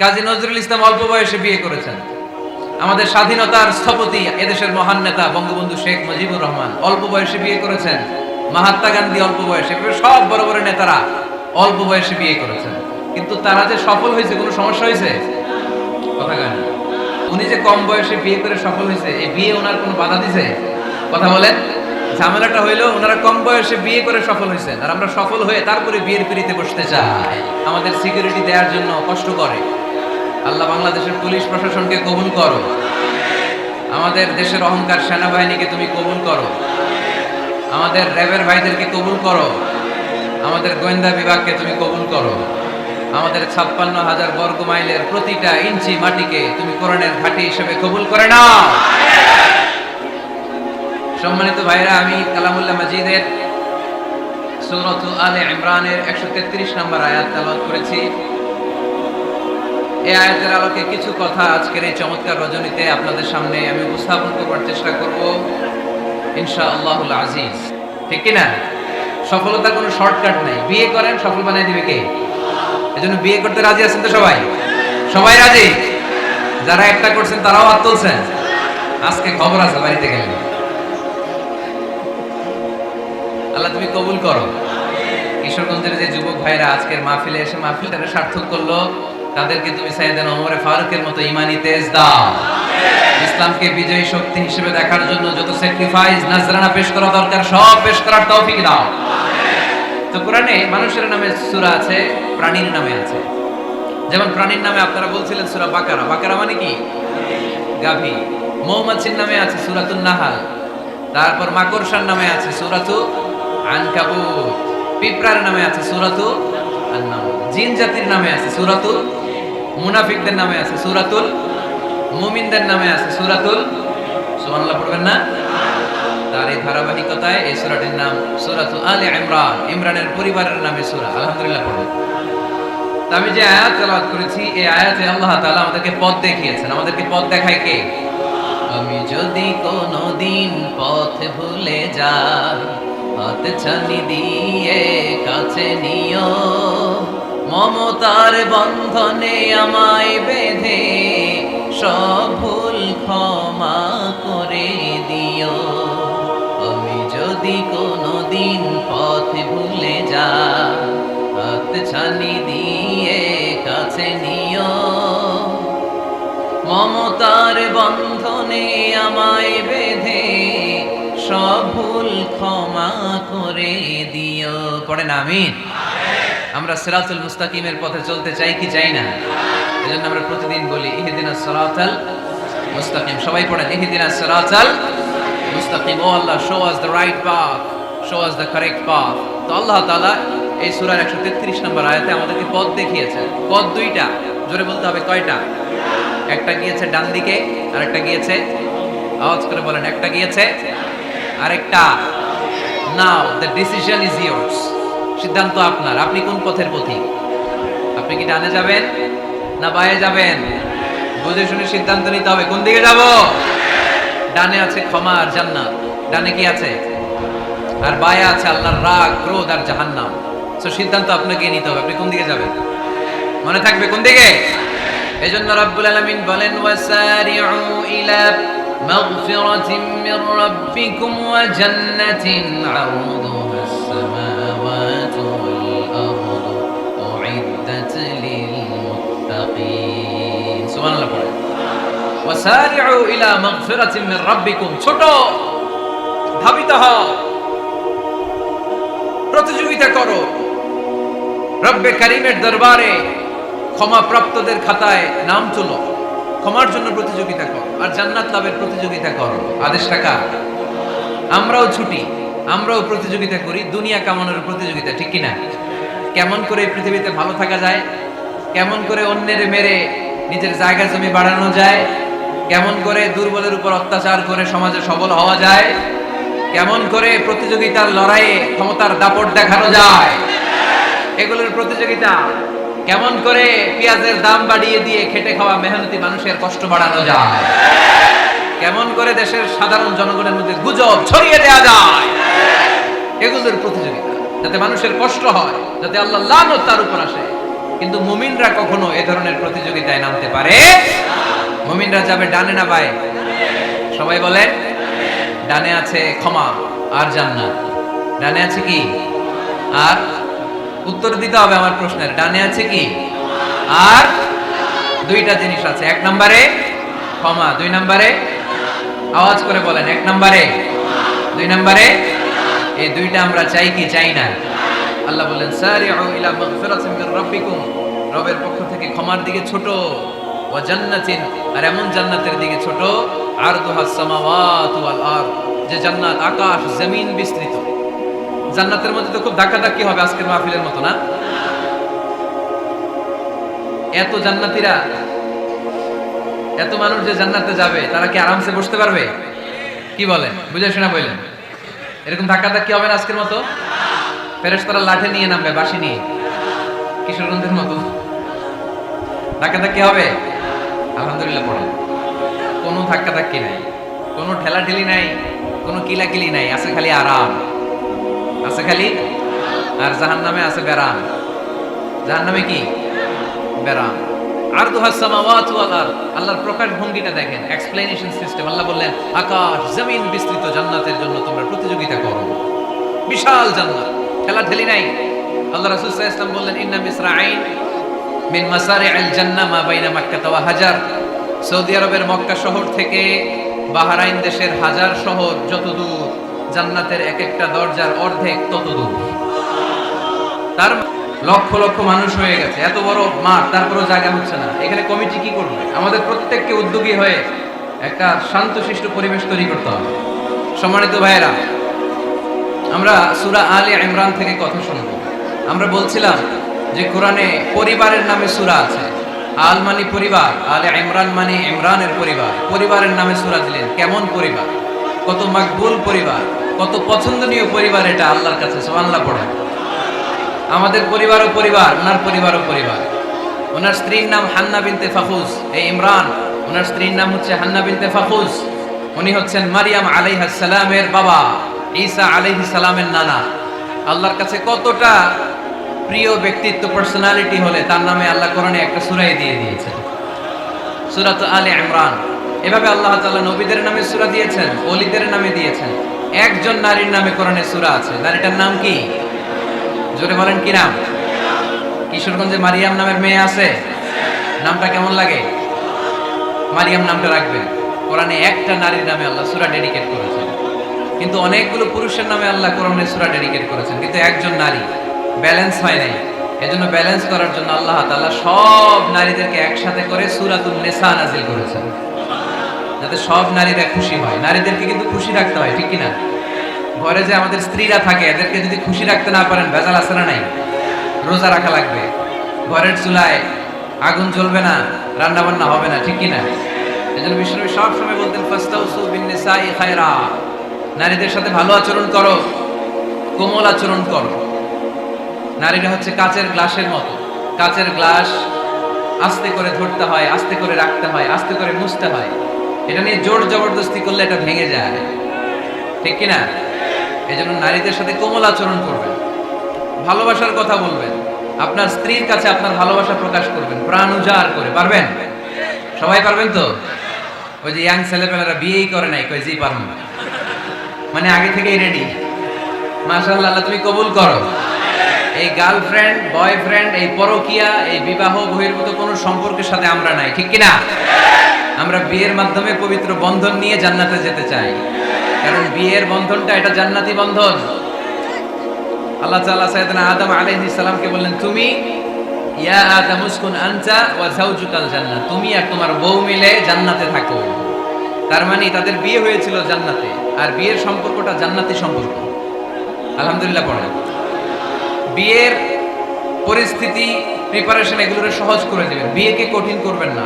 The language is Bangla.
কাজী নজরুল ইসলাম অল্প বয়সে বিয়ে করেছেন। আমাদের স্বাধীনতার স্থপতি এদেশের মহান নেতা বঙ্গবন্ধু শেখ মুজিবুর রহমান অল্প বয়সে বিয়ে করেছেন। মহাত্মা গান্ধী অল্প বয়সে, সব বড় বড় নেতারা অল্প বয়সে বিয়ে করেছেন। কিন্তু তারা যে সফল হয়েছে, কোনো সমস্যা হয়েছে? কথা কেন? উনি যে কম বয়সে বিয়ে করে সফল হয়েছে, এই বিয়ে ওনার কোনো বাধা দিছে? কথা বলেন। ঝামেলাটা হইলো ওনারা কম বয়সে বিয়ে করে সফল হয়েছেন, আর আমরা সফল হয়ে তারপরে বিয়ের পিড়িতে বসতে চাই, আমাদের সিকিউরিটি দেওয়ার জন্য কষ্ট করে। আল্লাহ বাংলাদেশের পুলিশ প্রশাসনকে কবুল করো, আমাদের দেশের অহংকার সেনাবাহিনীকে তুমি কবুল করো, আমাদের র্যাবের ভাইদেরকে কবুল করো, আমাদের গোয়েন্দা বিভাগকে তুমি কবুল করো, আমাদের 56,000 বর্গ মাইলের প্রতিটা ইঞ্চি মাটিকে তুমি কোরআনের ঘাঁটি হিসেবে কবুল করে নাও। সম্মানিত ভাইরা, আমি কালামুল্লাহ মাজিদের সূরাত আলে ইমরানের 133 নম্বর আয়াত তেলাওয়াত করেছি। এই আয়াতের আলোকে কিছু কথা আজকের এই চমৎকার রজনীতে আপনাদের সামনে আমি উপস্থাপন করবার চেষ্টা করব ইনশাআল্লাহুল আজিজ। ঠিক কি না? সফলতার কোনো শর্টকাট নাই। বিয়ে করেন, সফল বানিয়ে দিবে কে? এজন্য বিয়ে করতে রাজি আছেন তো সবাই? সবাই রাজি? যারা একটা করছেন তারাও হাত তুলছেন। আজকে খবর আছে বাড়িতে গেলেন। আল্লাহ তুমি কবুল করো। কিশোরগঞ্জের যে যুবক ভাইরা আজকের মাহফিলে এসে মাহফিলটাকে সার্থক করলো, তাদেরকে তুমি সাইয়েদনা ওমর ফারুকের মতো ঈমানি তেজ দাও। ইসলামকে বিজয়ী শক্তি হিসেবে দেখার জন্য যত স্যাক্রিফাইস নাজরানা পেশ করা দরকার সব পেশ করার তৌফিক দাও। তো কোরআনে মানুষের নামে সূরা আছে, প্রাণীর নামে আছে। যেমন প্রাণীর নামে আপনারা বলছিলেন সূরা বাকারা। বাকারা মানে কি? গাভী। মৌমাছির নামে আছে সূরাতুন নাহাল। তারপর মাকড়সার নামে আছে সূরাতুল আনকাবুত। পিঁপড়ার নামে আছে সূরাতুল আন-নামল। জিন জাতির নামে আছে সূরাতুল, মুনাফিকদের নামে আছে সূরাতুল, মুমিনদের নামে আছে সূরাতুল। সুবহানাল্লাহ পড়বেন না? তার এই ধারাবাহিকতায় এই সূরাটির নাম সূরাতুল আলে ইমরান। ইমরানের পরিবারের নামে সূরা। আলহামদুলিল্লাহ পড়ুন। তো আমি যে আয়াত তেলাওয়াত করেছি, এই আয়াতে আল্লাহ তাআলা আমাদেরকে পথ দেখিয়েছেন। আমাদেরকে পথ দেখায় কে? আমি যদি কোনদিন পথ ভুলে যাই, হাত ছানি দিয়ে কাছে নিও, মমতার বন্ধনে আমায় বেঁধে সব ভুল ক্ষমা করে দিও। আমি যদি কোনদিন পথ ভুলে যাই, হাত ছানি দিয়ে কাছে নিও, মমতার বন্ধনে আমায় বেঁধে সব ভুল ক্ষমা করে দিও। পড়েন আমিন। আমরা সিরাতুল মুস্তাকিমের পথে চলতে চাই কি চাই না? এজন্য আমরা প্রতিদিন বলি ইহদিনাস সিরাতাল মুস্তাকিম। সবাই পড়েন ইহদিনাস সিরাতাল মুস্তাকিম। ও আল্লাহ, show us the right path, show us the correct path. তো আল্লাহ তাআলা এই সূরার 133 নম্বর আয়াতে আমাদেরকে পথ দেখিয়েছেন। পথ দুইটা, জোরে বলতে হবে কয়টা? একটা গিয়েছে ডান দিকে, আর একটা গিয়েছে, আওয়াজ করে বলেন, একটা গিয়েছে আরেকটা। নাও দ্য ডিসিশন ইজ ইয়ার্স। সিদ্ধান্ত আপনার। আপনি কোন পথের পথিক? আপনি কি ডানে যাবেন না বাঁয়ে যাবেন? বুঝে শুনে সিদ্ধান্ত নিতে হবে কোন দিকে যাব। ডানে আছে ক্ষমা আর জান্নাত, ডানে কি আছে? আর বাঁয়ে আছে আল্লাহর রাগ, ক্রোধ আর জাহান্নাম। সো সিদ্ধান্ত আপনাকে নিতে হবে, আপনি কোন দিকে যাবেন। মনে থাকবে কোন দিকে। এজন্য রাব্বুল আলামিন বলেন ওয়াসারিউ ইলা মাগফিরাতিন মির রাব্বিকুম ওয়া জান্নাতিন আরদুহাস সামাওয়াতু ওয়াল আরদু উইদ্দাত লিল মুত্তাকিন। সুবহানাল্লাহ পড়ে। ওয়াসারিউ ইলা মাগফিরাতিন মির রাব্বিকুম। ছোট, ধাবিত হও, প্রতিযোগিতা করো রব্বে কারীমের দরবারে। ক্ষমাপ্রাপ্তদের খাতায় নাম তুলো, ক্ষমার জন্য প্রতিযোগিতা করো, আর জান্নাত লাভের প্রতিযোগিতা করো। আদেশ টাকা। আমরাও ছুটি, আমরাও প্রতিযোগিতা করি, দুনিয়া কামানোর প্রতিযোগিতা। ঠিক কিনা? কেমন করে পৃথিবীতে ভালো থাকা যায়, কেমন করে অন্যের মেরে নিজের জায়গা জমি বাড়ানো যায়, কেমন করে দুর্বলের উপর অত্যাচার করে সমাজে সবল হওয়া যায়, কেমন করে প্রতিযোগিতার লড়াইয়ে ক্ষমতার দাপট দেখানো যায়, এগুলোর প্রতিযোগিতা। কেমন করে পেঁয়াজের দাম বাড়িয়ে দিয়ে খেটে খাওয়া মেহনতি মানুষের কষ্ট বাড়ানো যায়, কেমন করে দেশের সাধারণ জনগণের মধ্যে গুজব ছড়িয়ে দেওয়া যায়, এগুলোর প্রতিযোগিতা। যাতে মানুষের কষ্ট হয়, যাতে আল্লাহর লানত তার উপর আসে। কিন্তু মুমিনরা কখনো এ ধরনের প্রতিযোগিতায় নামতে পারে। মুমিনরা যাবে ডানে না বায়ে? সবাই বলেন। ডানে আছে ক্ষমা আর জান্নাত। ডানে আছে কি? আর উত্তর দিতে হবে আমার প্রশ্নের। ডানে আছে কি? আর দুইটা জিনিস আছে। এক নম্বরে ক্ষমা, দুই নম্বরে আওয়াজ করে বলেন। এক নম্বরে, দুই নম্বরে। এই দুইটা আমরা চাই কি চাই না? আল্লাহ বলেন সারিউ ইলা মাগফিরাতিন মির রাব্বিকুম, রবের পক্ষ থেকে ক্ষমার দিকে ছোট, ওয়া জান্নাতিন, আর এমন জান্নাতের দিকে ছোট, আরদুহাস সামাওয়াতু ওয়াল আরদ, যে জান্নাত আকাশ জমিন বিস্তৃত। জান্নাতের মধ্যে তো খুব ধাক্কাধাক্কি হবে আজকের মাহফিলের মতো না? এত জান্নাতীরা, এত মানুষ যে জান্নাতে যাবে, তারা কি আরামসে বসতে পারবে? কি বলেন? বুঝে শোনা বললেন। এরকম ধাক্কাধাক্কি হবে না আজকের মতো? ফেরেশতারা লাঠি নিয়ে নামবে, বাঁশি নিয়ে, কিশোরগঞ্জের মতো ধাক্কাধাক্কি হবে? আলহামদুলিল্লাহ পড়েন। কোনো ধাক্কাধাক্কি নাই, কোনো ঠেলাঠেলি নাই, কোনো কিলাকিলি নাই, আছে খালি আরাম, আছে খালি। আর জাহান্নামে আছে বেরাম। জাহান্নামে কি? বেরাম। আরদুহাস সামাওয়াতু ওয়াল আরদ, আল্লাহর প্রকাশ ভঙ্গিটা দেখেন, এক্সপ্লেনেশন সিস্টেম। আল্লাহ বললেন আকাশ জমিন বিস্তৃত জান্নাতের জন্য তোমরা প্রতিযোগিতা করো। বিশাল জান্নাত, ঠেলাঠেলি নাই। আল্লাহ রাসূল সাল্লাল্লাহু আলাইহি ওয়াসাল্লাম বললেন ইন্না মিসরাঈন মিন মাসারি'আল জান্নাহ মা বাইনা মাক্কাহ ওয়া হাজার। সৌদি আরবের মক্কা শহর থেকে বাহরাইন দেশের হাজার শহর যত দূর, জান্নাতের এক একটা দরজার অর্ধেক তত দূর। তার লক্ষ লক্ষ মানুষ হয়ে গেছে, এত বড় মাঠ, তারপরেও জায়গা হচ্ছে না। এখানে কমিটি কি করবে? আমাদের প্রত্যেককে উদ্যোগী হয়ে একটা শান্তশিষ্ট পরিবেশ তৈরি করতে হবে। সম্মানিত ভাইয়েরা, আমরা সূরা আলে ইমরান থেকে কথা শুনবো। আমরা বলছিলাম যে কোরআনে পরিবারের নামে সূরা আছে। আল মানে পরিবার, আলে ইমরান মানে ইমরানের পরিবার। পরিবারের নামে সূরা দিলেন। কেমন পরিবার? কত মাকবুল পরিবার, কত পছন্দনীয় পরিবার এটা আল্লাহর কাছে। সুবহানাল্লাহ পড়েন। আমাদের পরিবারও পরিবার, ওনার পরিবারও পরিবার। ওনার স্ত্রীর নাম হান্না বিনতে ফাখুজ। এই ইমরান, ওনার স্ত্রীর নাম হচ্ছে হান্না বিনতে ফাখুজ। উনি হচ্ছেন মারিয়াম আলাইহিস সালামের বাবা, ঈসা আলাইহিস সালামের নানা। আল্লাহর কাছে কতটা প্রিয় ব্যক্তিত্ব, পার্সোনালিটি হলে তার নামে আল্লাহ কোরআনে একটা সূরাই দিয়ে দিয়েছেন, সূরাত আলে ইমরান। এভাবে আল্লাহ তাআলা নবীদের নামে সূরা দিয়েছেন, ওলিদের নামে দিয়েছেন। একজন নারীর নামে কোরআনে সূরা আছে। নারীটার নাম কি? জোরে বলেন, কি নাম? কিশোরগঞ্জে মারিয়াম নামের মেয়ে আছে। নামটা কেমন লাগে? মারিয়াম নামটা রাখবেন। কোরআনে একটা নারীর নামে আল্লাহ সূরা ডেডিকেট করেছেন, কিন্তু অনেকগুলো পুরুষের নামে আল্লাহ কোরআনে সূরা ডেডিকেট করেছেন, কিন্তু একজন নারী। ব্যালেন্স হয় নাই। এজন্য ব্যালেন্স করার জন্য আল্লাহ তাআলা সব নারীদেরকে একসাথে করে সূরাতুন নিসা নাযিল করেছেন, যাতে সব নারীরা খুশি হয়। নারীদেরকে কিন্তু খুশি রাখতে হয়, ঠিক কিনা? ঘরে যে আমাদের স্ত্রীরা থাকে, এদেরকে যদি খুশি রাখতে না পারেন, ভেজাল আছে না নাই? রোজা রাখা লাগবে, ঘরের চুলায় আগুন জ্বলবে না, রান্না বান্না হবে না, ঠিক কিনা? এজন্য বিশ্বনবী সব সময় বলতেন ফাস্তাউসু বিন-নিসাই খায়রা, নারীদের সাথে ভালো আচরণ করো, কোমল আচরণ করো। নারীরা হচ্ছে কাচের গ্লাসের মতো। কাচের গ্লাস আস্তে করে ধরতে হয়, আস্তে করে রাখতে হয়, আস্তে করে মুছতে হয়। এটা নিয়ে জোর জবরদস্তি করলে এটা ভেঙে যায়, ঠিক কিনা? এজন্য নারীদের সাথে কোমল আচরণ করবেন, ভালোবাসার কথা বলবেন, আপনার স্ত্রীর কাছে আপনার ভালোবাসা প্রকাশ করবেন প্রাণ উজাড় করে। পারবেন? সবাই পারবেন তো? ওই যে ইয়াং ছেলেপেলেরা বিয়েই করে নাই, কই জি পারবো, মানে আগে থেকেই রেডি। মাশাআল্লাহ, আল্লাহ তুমি কবুল করো। এই গার্লফ্রেন্ড, বয়ফ্রেন্ড, এই পরকিয়া, এই বিবাহ বহির্ভূত কোনো সম্পর্কের সাথে আমরা নাই, ঠিক কিনা? আমরা বিয়ের মাধ্যমে পবিত্র বন্ধন নিয়ে জান্নাতে যেতে চাই, কারণ বিয়ের বন্ধনটা এটা জান্নাতি বন্ধন। আল্লাহ তাআলা সাইয়েদনা আদম আলাইহিস সালামকে বললেন, তুমি ইয়া আদম উসকুন আনতা ওয়া যাওজুকাল জান্নাহ, তুমি আর তোমার বউ মিলে জান্নাতে থাকো। তার মানে তাদের বিয়ে হয়েছিল জান্নাতে, আর বিয়ের সম্পর্কটা জান্নাতি সম্পর্ক। আলহামদুলিল্লাহ পড়েন। বিয়ের পরিস্থিতি, প্রিপারেশন এগুলোরে সহজ করে দিবেন, বিয়েকে কঠিন করবেন না।